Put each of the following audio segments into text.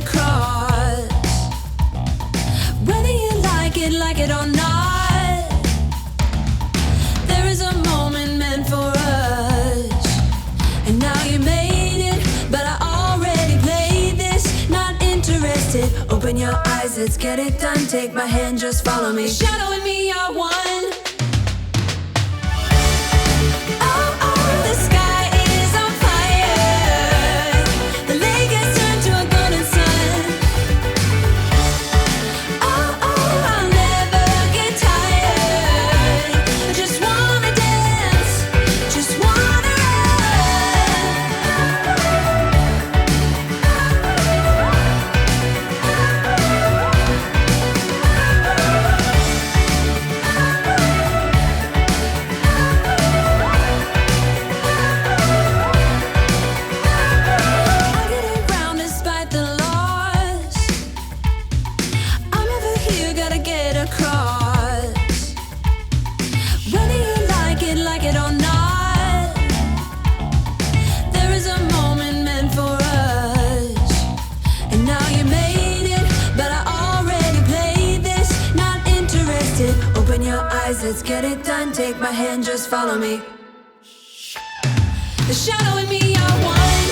across. Whether you like it or not, there is a moment meant for us. And now you made it, but I already played this. Not interested, open your eyes, let's get it done. Take my hand, just follow me. Shadow and me are one. Let's get it done, take my hand, just follow me. The shadow and me are one.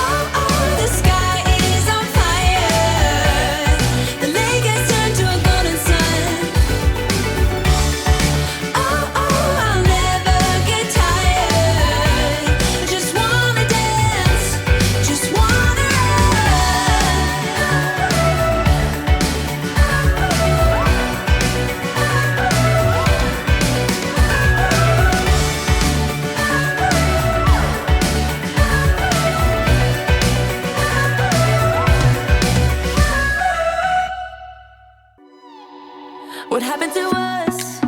Oh, oh, the sky is on fire. The lake has turned to a golden sun. Oh, oh, I'll never get tired. I just wanna dance, just wanna What happened to us?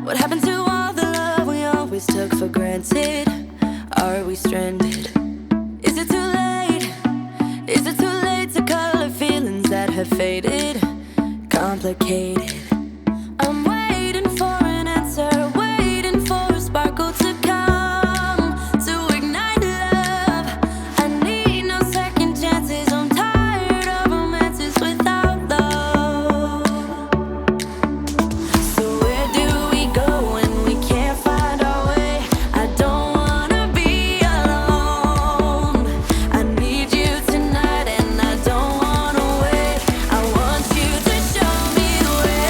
What happened to all the love we always took for granted? Are we stranded? Is it too late? Is it too late to color feelings that have faded? Complicated. I'm waiting for an answer, waiting for a sparkle to come, to ignite love. I need no second chances, I'm tired of romances without love. So where do we go when we can't find our way? I don't wanna be alone. I need you tonight and I don't wanna wait. I want you to show me the way.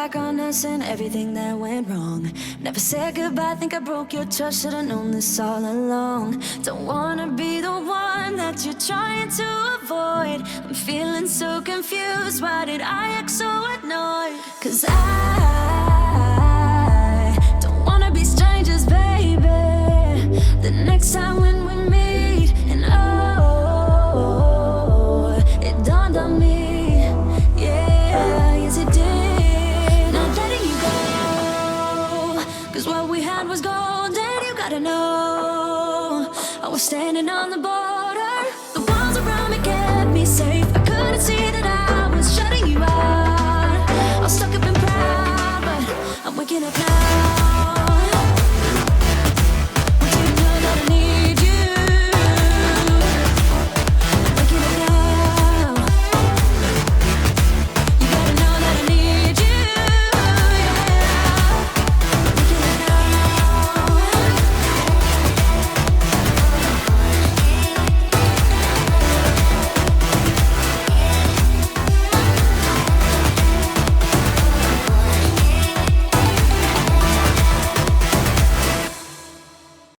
back on us and everything that went wrong. Never said goodbye, think I broke your trust. Should've known this all along. Don't wanna be the one that you're trying to avoid. I'm feeling so confused, why did I act so annoyed? 'Cause I don't wanna be strangers, baby. The next time when we meet, and oh, it dawned on me, yeah, yes it did. Not letting you go, 'cause what we had was gold, and you gotta know I was standing on the board.